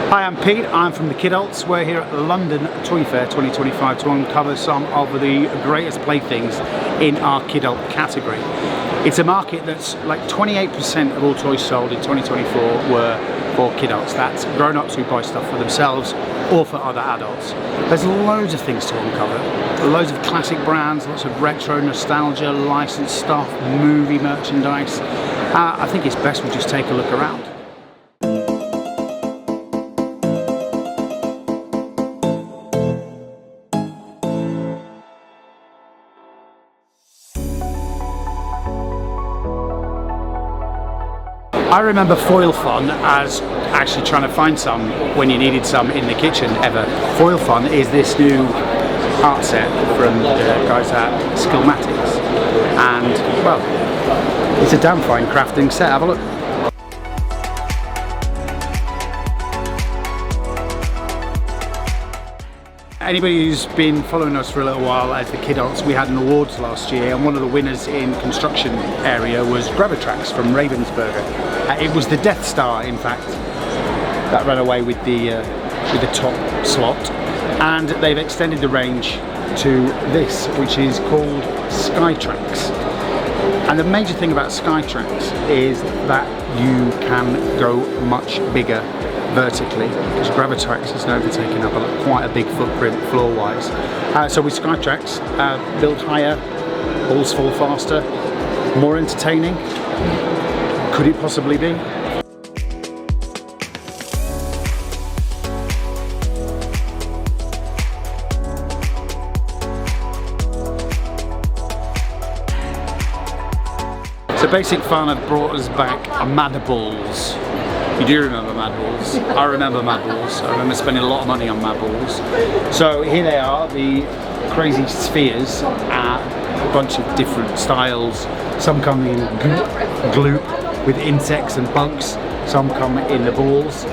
Hi, I'm Pete. I'm from the Kidults. We're here at London Toy Fair 2025 to uncover some of the greatest playthings in our Kidult category. It's a market that's like 28% of all toys sold in 2024 were for Kidults. That's grown-ups who buy stuff for themselves or for other adults. There's loads of things to uncover. Loads of classic brands, lots of retro nostalgia, licensed stuff, movie merchandise. I think it's best we just take a look around. I remember foil fun as actually trying to find some when you needed some in the kitchen ever. Foil fun is this new art set from the guys at Skillmatics, and well, it's a damn fine crafting set. Have a look. Anybody who's been following us for a little while as the Kidults, we had an awards last year, and one of the winners in construction area was Gravitrax from Ravensburger. It was the Death Star, in fact, that ran away with the top slot, and they've extended the range to this, which is called Skytrax. And the major thing about Skytrax is that you can go much bigger vertically, because Gravitrax is known for taking up quite a big footprint floor-wise. So with Skytrax, build higher, balls fall faster, more entertaining. Could it possibly be? So Basic Fun have brought us back Mad Balls. You do remember Mad Balls? I remember Mad Balls. I remember spending a lot of money on Mad Balls. So here they are, the crazy spheres, a bunch of different styles. Some come in gloop with insects and bugs. Some come in the balls.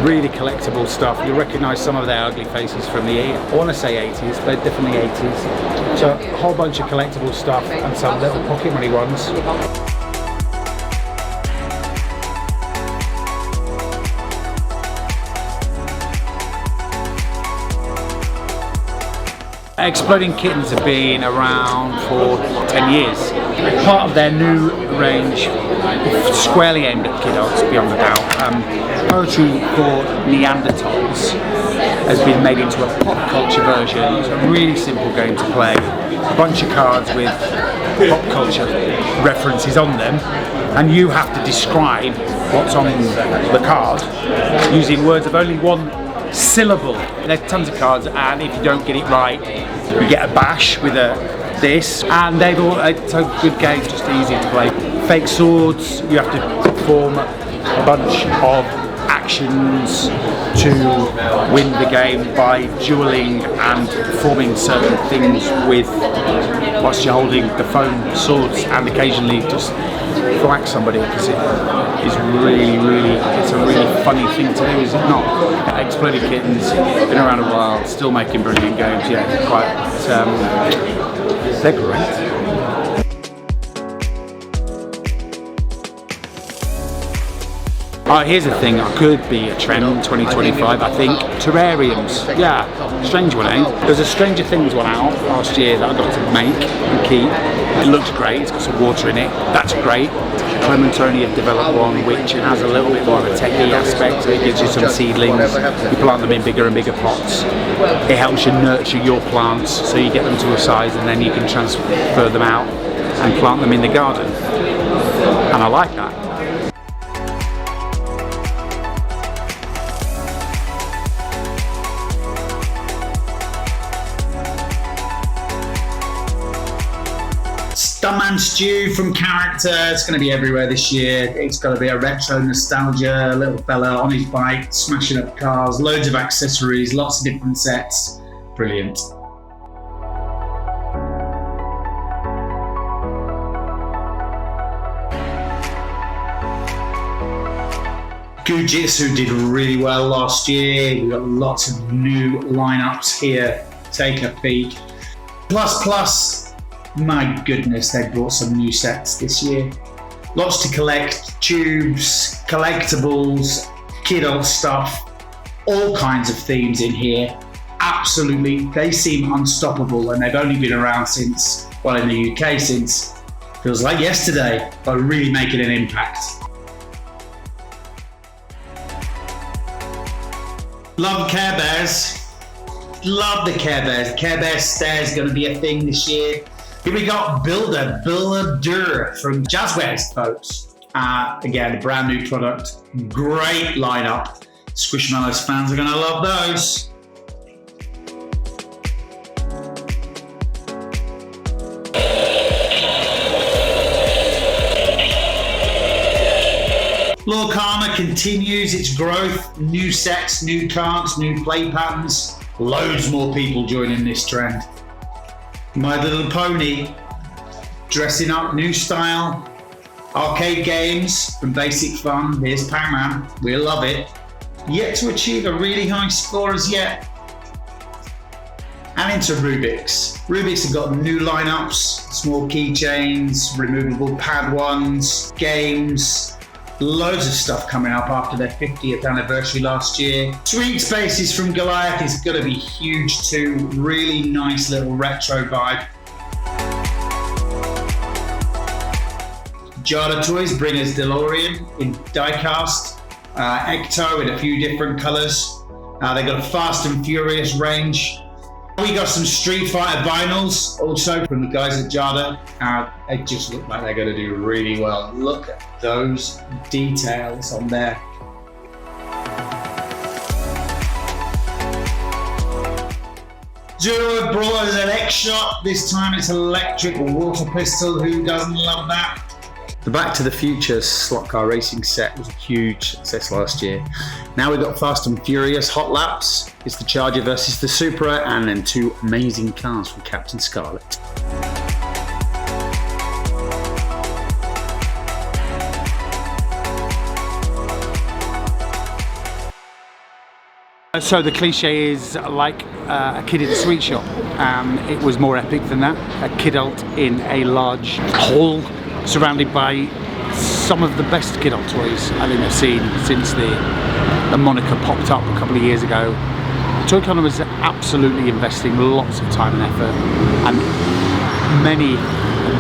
Really collectible stuff. You'll recognise some of their ugly faces from the, I want to say 80s, but definitely 80s. So a whole bunch of collectible stuff and some little pocket money ones. Exploding Kittens have been around for 10 years. Part of their new range, squarely aimed at Kidults, beyond a doubt. Poetry for Neanderthals has been made into a pop culture version. It's a really simple game to play. A bunch of cards with pop culture references on them, and you have to describe what's on the card using words of only one syllable. There's tons of cards, and if you don't get it right, you get a bash with this. And they've all, it's a good game, just easy to play. Fake swords, you have to perform a bunch of actions to win the game by dueling and performing certain things with whilst you're holding the foam swords, and occasionally just whack somebody, because it is really, it's a really funny thing to do, is it not? Exploding Kittens, been around a while, still making brilliant games, yeah, they're great. Here's the thing, could be a trend in 2025, I think. Terrariums, yeah, strange one, eh? There was a Stranger Things one out last year that I got to make and keep. It looks great, it's got some water in it, that's great. Clementoni have developed one which has a little bit more of a techie aspect, so it gives you some seedlings, you plant them in bigger and bigger pots. It helps you nurture your plants, so you get them to a size and then you can transfer them out and plant them in the garden. And I like that. Stuntman Stew from Character, it's going to be everywhere this year. It's got to be a retro nostalgia, a little fella on his bike, smashing up cars, loads of accessories, lots of different sets. Brilliant. Gujitsu did really well last year. We've got lots of new lineups here. Take a peek. Plus, my goodness, they brought some new sets this year. Lots to collect, tubes, collectibles, Kidult stuff. all kinds of themes in here. Absolutely, they seem unstoppable, and they've only been around since, well, in the UK since, feels like yesterday, but really making an impact. Love Care Bears. Love the Care Bears. The Care Bear stare is going to be a thing this year. Here we got Builder from Jazzwares, folks. Again, a brand new product. Great lineup. Squishmallows fans are going to love those. Lorcana continues its growth. New sets, new cards, new play patterns. Loads more people joining this trend. My Little Pony, dressing up, new style. Arcade games from Basic Fun. Here's Pac-Man, we love it. Yet to achieve a really high score as yet. And into Rubik's. Rubik's have got new lineups, small keychains, removable pad ones, games, loads of stuff coming up after their 50th anniversary last year. Sweet Spaces from Goliath is going to be huge too. Really nice little retro vibe. Jada Toys bring us DeLorean in diecast, Ecto in a few different colours. They got a Fast and Furious range. We got some Street Fighter vinyls also from the guys at Jada. They just look like they're going to do really well. Look at those details on there. Zero brought us an X-Shot. This time it's electric water pistol. Who doesn't love that? The Back to the Future slot car racing set was a huge success last year. Now we've got Fast and Furious Hot Laps. It's the Charger versus the Supra, and then two amazing cars from Captain Scarlet. So the cliche is like a kid in a sweet shop. It was more epic than that. A kidult in a large hall, surrounded by some of the best Kidult toys I think I've seen since the moniker popped up a couple of years ago. Toycon was absolutely investing lots of time and effort, and many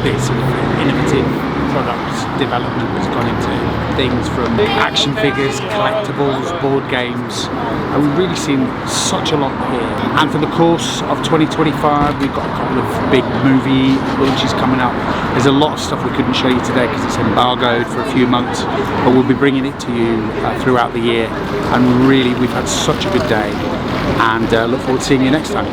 bits of innovative product development has gone into things from action figures, collectibles, board games, and we've really seen such a lot here. And for the course of 2025, we've got a couple of big movie launches coming up. There's a lot of stuff we couldn't show you today because it's embargoed for a few months, but we'll be bringing it to you throughout the year. And really, we've had such a good day, and look forward to seeing you next time.